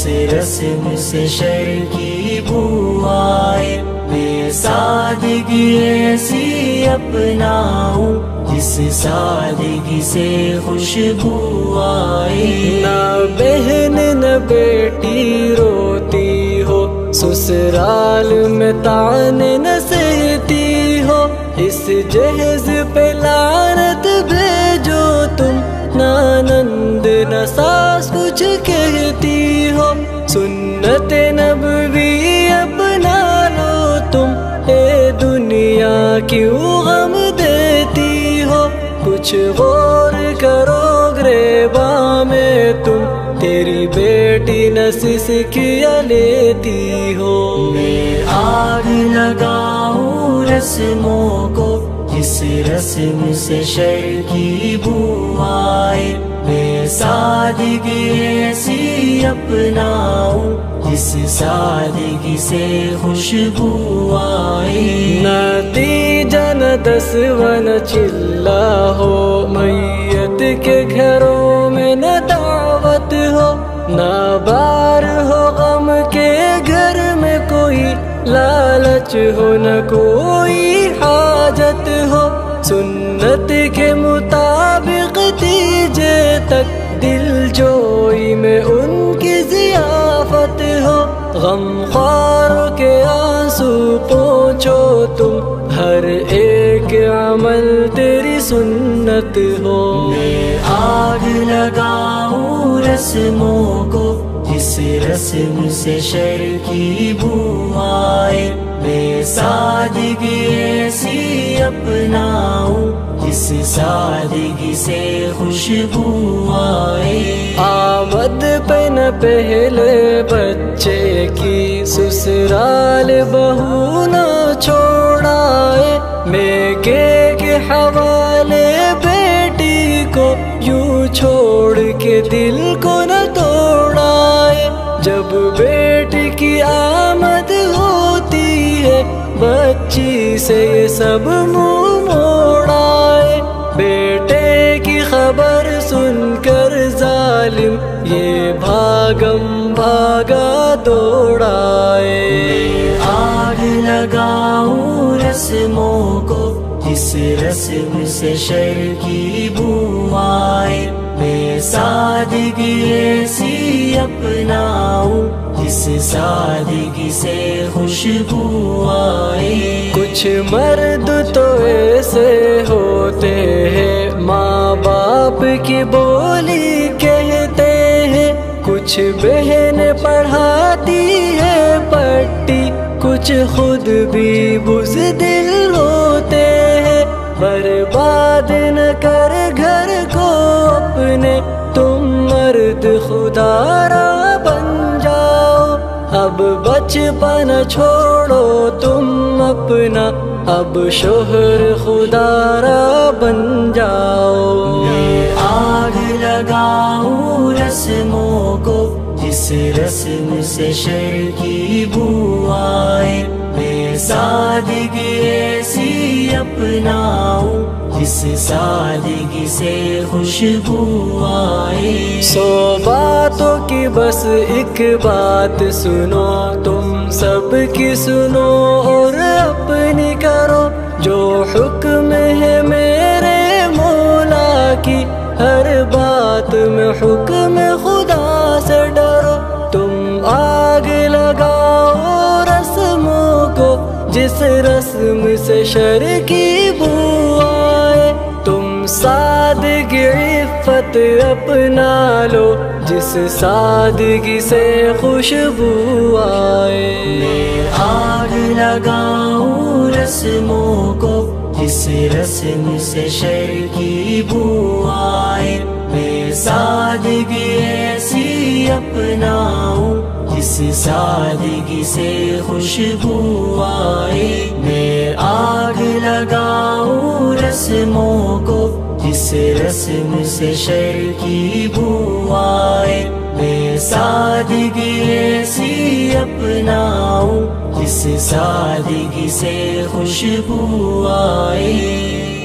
جس رسم سے شر کی بو آئے، میں سادگی ایسی اپناؤں جس سادگی سے خوشبو آئے۔ نہ بہن نہ بیٹی روتی ہو، سسرال میں تانے نہ سہتی ہو، اس جہیز پہ لعنت بھیجو تم، نہ نند نہ ساس کچھ کہتی ہو، سنت نبوی اپنا لو تم، اے دنیا کیوں غم دیتی ہو، کچھ غور کرو گریباں میں تم، تیری بیٹی نسیس کیا لیتی ہو۔ میں آگ لگاؤں رسموں کو جس رسم سے شر کی بو آئے، میں سادگی ایسی اپناؤں جس سادگی سے خوشبو آئے۔ نتیجہ نہ دسواں نہ چلا ہو، میت کے گھروں میں نہ دعوت ہو، نہ بار ہو غم کے گھر میں کوئی لالچ ہو، نہ کوئی حاجت ہو، سنت کے مطابق تیجے تک دل جوئی میں ان کی ضیافت ہو، غم خواروں کے آنسو پوچھو تم، ہر ایک عمل تیری سنت ہو۔ میں آگ لگاؤں رسموں کو جس رسم سے شر کی بو آئے، میں سادگی ایسی اپناؤں جس سادگی سے خوشبو آئے۔ آمد پہ نہ پہلے بچے کی، سسرال بہو نہ چھوڑائے، میکے کے حوالے بیٹی کو یوں چھوڑ کے دل کو نہ توڑائے، جب بیٹی کی آمد ہوتی ہے بچی سے یہ سب منہ موڑائے، بیٹے کی خبر سن کر ظالم یہ بھاگم بھاگا دوڑائے۔ میں آگ لگاؤں رسموں کو جس رسم سے شر کی بو آئے، میں سادگی ایسی اپناؤں جس سادگی سے خوشبو آئے۔ کچھ مرد تو ایسے ہوتے ہیں ماں باپ کی بولی کہتے ہیں، کچھ بہن پڑھاتی ہے پٹی، کچھ خود بھی بزدل ہوتے ہیں، برباد نہ کر گھر کو اپنے، تم مرد خدا را بن جاؤ، اب بچپن چھوڑو تم اپنا، اب شوہر خدا را بن جاؤ۔ میں آگ لگاؤں رسموں کو جس رسم سے شر کی بو آئے، میں سادگی ایسی اپناؤں جس سادگی سے خوشبو آئے۔ 100 باتوں کی بس ایک بات سنو، تم سب کی سنو اور اپنی کرو، جو حکم ہے میرے مولا کی، ہر بات میں حکم خدا سے ڈرو، تم آگ لگاؤ رسموں کو جس رسم سے شر کی بو آئے، تم سادگی عفت اپنا لو جس سادگی سے خوشبو آئے۔ میں آگ لگاؤں رسموں کو جس رسم سے شر کی بو آئے، میں سادگی ایسی اپناؤں جس سادگی سے خوشبو آئے۔ میں آگ لگاؤں رسموں کو جس رسم سے شر کی بو آئے، میں سادگی ایسی اپناؤں جس سادگی سے خوشبو آئے۔